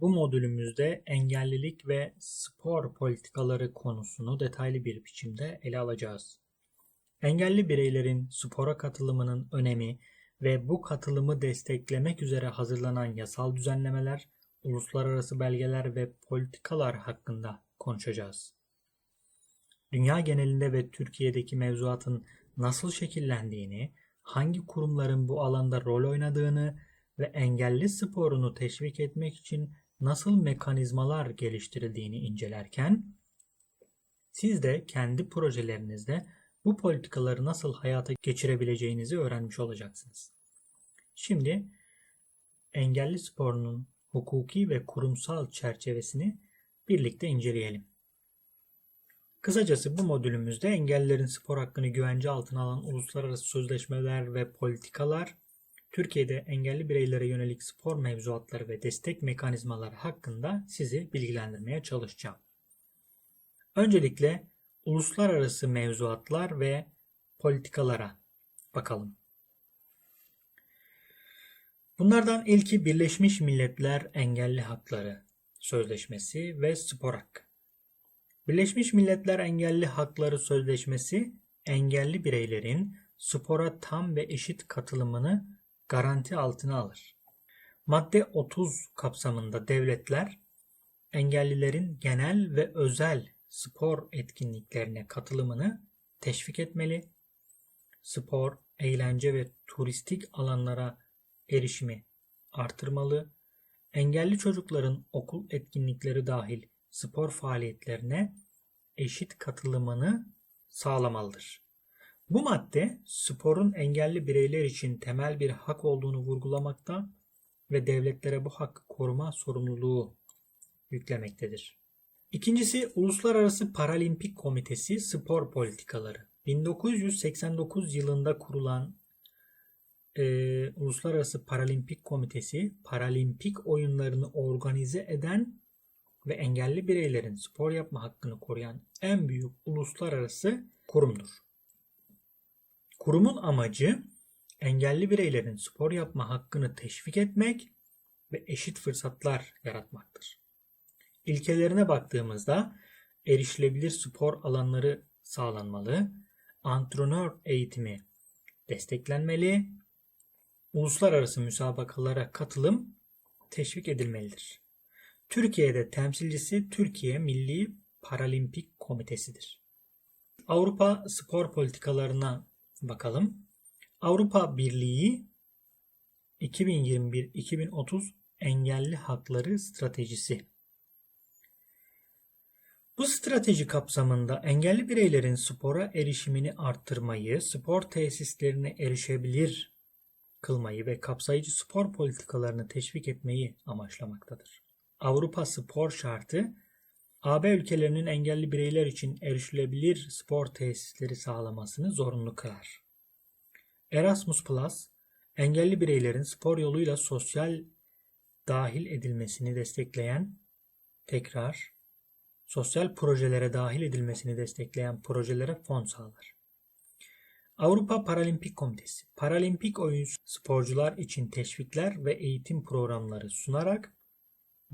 Bu modülümüzde engellilik ve spor politikaları konusunu detaylı bir biçimde ele alacağız. Engelli bireylerin spora katılımının önemi ve bu katılımı desteklemek üzere hazırlanan yasal düzenlemeler, uluslararası belgeler ve politikalar hakkında konuşacağız. Dünya genelinde ve Türkiye'deki mevzuatın nasıl şekillendiğini, hangi kurumların bu alanda rol oynadığını ve engelli sporunu teşvik etmek için nasıl mekanizmalar geliştirildiğini incelerken, siz de kendi projelerinizde bu politikaları nasıl hayata geçirebileceğinizi öğrenmiş olacaksınız. Şimdi engelli sporunun hukuki ve kurumsal çerçevesini birlikte inceleyelim. Kısacası bu modülümüzde engellilerin spor hakkını güvence altına alan uluslararası sözleşmeler ve politikalar, Türkiye'de engelli bireylere yönelik spor mevzuatları ve destek mekanizmaları hakkında sizi bilgilendirmeye çalışacağım. Öncelikle uluslararası mevzuatlar ve politikalara bakalım. Bunlardan ilki Birleşmiş Milletler Engelli Hakları Sözleşmesi ve Spor Hakkı. Birleşmiş Milletler Engelli Hakları Sözleşmesi, engelli bireylerin spora tam ve eşit katılımını garanti altına alır. Madde 30 kapsamında devletler, engellilerin genel ve özel spor etkinliklerine katılımını teşvik etmeli, spor, eğlence ve turistik alanlara erişimi artırmalı, engelli çocukların okul etkinlikleri dahil spor faaliyetlerine eşit katılımını sağlamalıdır. Bu madde sporun engelli bireyler için temel bir hak olduğunu vurgulamakta ve devletlere bu hakkı koruma sorumluluğu yüklemektedir. İkincisi Uluslararası Paralimpik Komitesi Spor Politikaları. 1989 yılında kurulan Uluslararası Paralimpik Komitesi, paralimpik oyunlarını organize eden ve engelli bireylerin spor yapma hakkını koruyan en büyük uluslararası kurumdur. Kurumun amacı engelli bireylerin spor yapma hakkını teşvik etmek ve eşit fırsatlar yaratmaktır. İlkelerine baktığımızda erişilebilir spor alanları sağlanmalı, antrenör eğitimi desteklenmeli, uluslararası müsabakalara katılım teşvik edilmelidir. Türkiye'de temsilcisi Türkiye Milli Paralimpik Komitesi'dir. Avrupa spor politikalarına bakalım. Avrupa Birliği 2021-2030 Engelli Hakları Stratejisi. Bu strateji kapsamında engelli bireylerin spora erişimini arttırmayı, spor tesislerine erişebilir kılmayı ve kapsayıcı spor politikalarını teşvik etmeyi amaçlamaktadır. Avrupa Spor Şartı, AB ülkelerinin engelli bireyler için erişilebilir spor tesisleri sağlamasını zorunlu kılar. Erasmus Plus, engelli bireylerin spor yoluyla sosyal dahil edilmesini destekleyen, sosyal projelere dahil edilmesini destekleyen projelere fon sağlar. Avrupa Paralimpik Komitesi, paralimpik oyun sporcular için teşvikler ve eğitim programları sunarak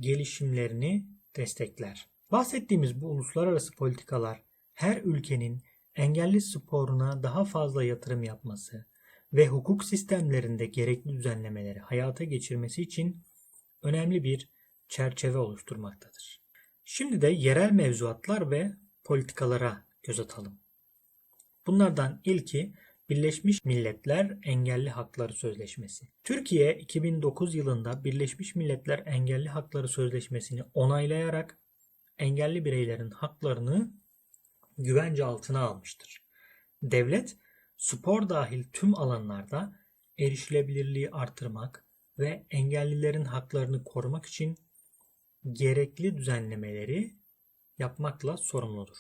gelişimlerini destekler. Bahsettiğimiz bu uluslararası politikalar her ülkenin engelli sporuna daha fazla yatırım yapması ve hukuk sistemlerinde gerekli düzenlemeleri hayata geçirmesi için önemli bir çerçeve oluşturmaktadır. Şimdi de yerel mevzuatlar ve politikalara göz atalım. Bunlardan ilki Birleşmiş Milletler Engelli Hakları Sözleşmesi. Türkiye 2009 yılında Birleşmiş Milletler Engelli Hakları Sözleşmesi'ni onaylayarak engelli bireylerin haklarını güvence altına almıştır. Devlet, spor dahil tüm alanlarda erişilebilirliği artırmak ve engellilerin haklarını korumak için gerekli düzenlemeleri yapmakla sorumludur.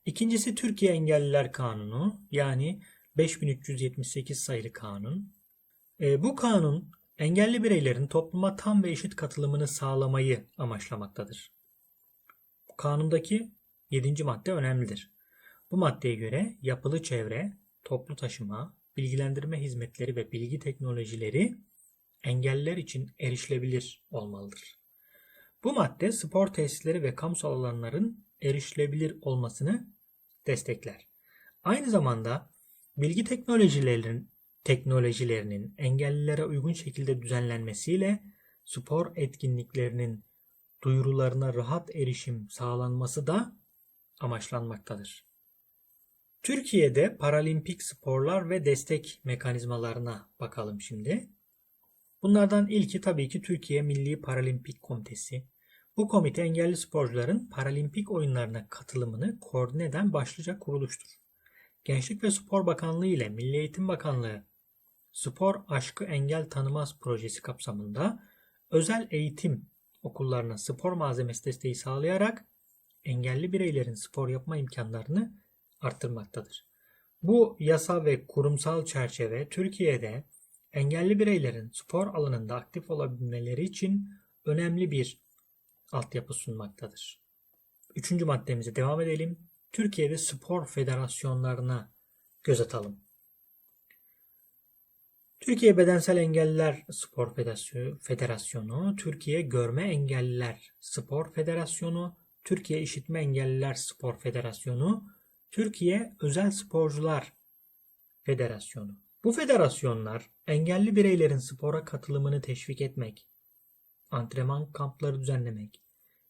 İkincisi Türkiye Engelliler Kanunu, yani 5378 sayılı kanun. Bu kanun engelli bireylerin topluma tam ve eşit katılımını sağlamayı amaçlamaktadır. Kanundaki 7. madde önemlidir. Bu maddeye göre yapılı çevre, toplu taşıma, bilgilendirme hizmetleri ve bilgi teknolojileri engelliler için erişilebilir olmalıdır. Bu madde spor tesisleri ve kamusal alanların erişilebilir olmasını destekler. Aynı zamanda bilgi teknolojilerinin engellilere uygun şekilde düzenlenmesiyle spor etkinliklerinin duyurularına rahat erişim sağlanması da amaçlanmaktadır. Türkiye'de paralimpik sporlar ve destek mekanizmalarına bakalım şimdi. Bunlardan ilki tabii ki Türkiye Milli Paralimpik Komitesi. Bu komite engelli sporcuların paralimpik oyunlarına katılımını koordine eden başlıca kuruluştur. Gençlik ve Spor Bakanlığı ile Milli Eğitim Bakanlığı Spor Aşkı Engel Tanımaz projesi kapsamında özel eğitim okullarına spor malzemesi desteği sağlayarak engelli bireylerin spor yapma imkanlarını arttırmaktadır. Bu yasa ve kurumsal çerçeve Türkiye'de engelli bireylerin spor alanında aktif olabilmeleri için önemli bir altyapı sunmaktadır. Üçüncü maddemize devam edelim. Türkiye'de spor federasyonlarına göz atalım. Türkiye Bedensel Engelliler Spor Federasyonu, Türkiye Görme Engelliler Spor Federasyonu, Türkiye İşitme Engelliler Spor Federasyonu, Türkiye Özel Sporcular Federasyonu. Bu federasyonlar engelli bireylerin spora katılımını teşvik etmek, antrenman kampları düzenlemek,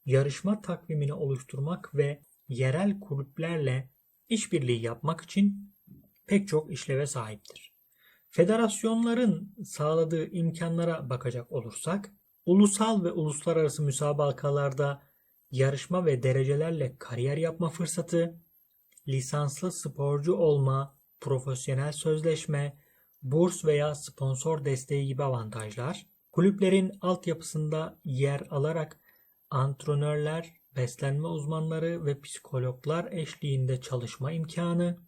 yarışma takvimini oluşturmak ve yerel kulüplerle işbirliği yapmak için pek çok işleve sahiptir. Federasyonların sağladığı imkanlara bakacak olursak, ulusal ve uluslararası müsabakalarda yarışma ve derecelerle kariyer yapma fırsatı, lisanslı sporcu olma, profesyonel sözleşme, burs veya sponsor desteği gibi avantajlar, kulüplerin altyapısında yer alarak antrenörler, beslenme uzmanları ve psikologlar eşliğinde çalışma imkanı.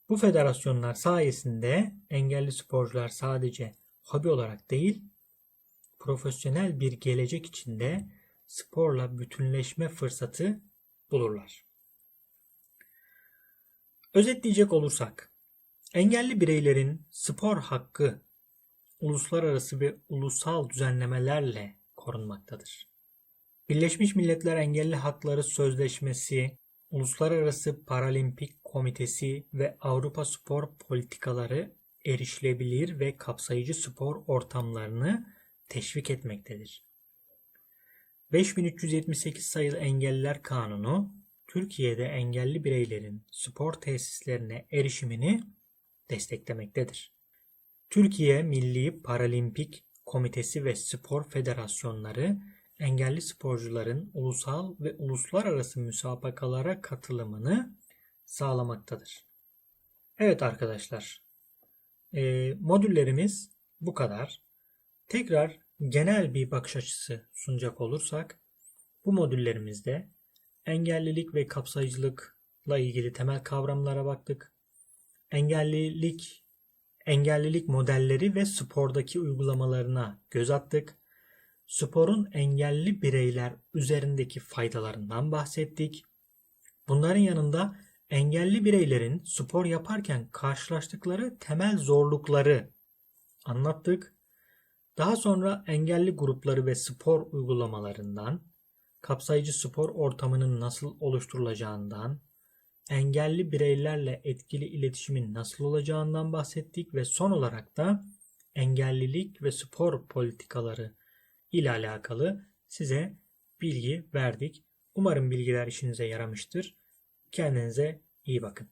Bu federasyonlar sayesinde engelli sporcular sadece hobi olarak değil, profesyonel bir gelecek içinde sporla bütünleşme fırsatı bulurlar. Özetleyecek olursak, engelli bireylerin spor hakkı uluslararası ve ulusal düzenlemelerle korunmaktadır. Birleşmiş Milletler Engelli Hakları Sözleşmesi, Uluslararası Paralimpik Komitesi ve Avrupa Spor Politikaları erişilebilir ve kapsayıcı spor ortamlarını teşvik etmektedir. 5378 sayılı Engelliler Kanunu, Türkiye'de engelli bireylerin spor tesislerine erişimini desteklemektedir. Türkiye Milli Paralimpik Komitesi ve spor federasyonları engelli sporcuların ulusal ve uluslararası müsabakalara katılımını sağlamaktadır. Evet arkadaşlar, modüllerimiz bu kadar. Tekrar genel bir bakış açısı sunacak olursak, bu modüllerimizde engellilik ve kapsayıcılıkla ilgili temel kavramlara baktık. Engellilik modelleri ve spordaki uygulamalarına göz attık. Sporun engelli bireyler üzerindeki faydalarından bahsettik. Bunların yanında engelli bireylerin spor yaparken karşılaştıkları temel zorlukları anlattık. Daha sonra engelli grupları ve spor uygulamalarından, kapsayıcı spor ortamının nasıl oluşturulacağından, engelli bireylerle etkili iletişimin nasıl olacağından bahsettik ve son olarak da engellilik ve spor politikaları ile alakalı size bilgi verdik. Umarım bilgiler işinize yaramıştır. Kendinize iyi bakın.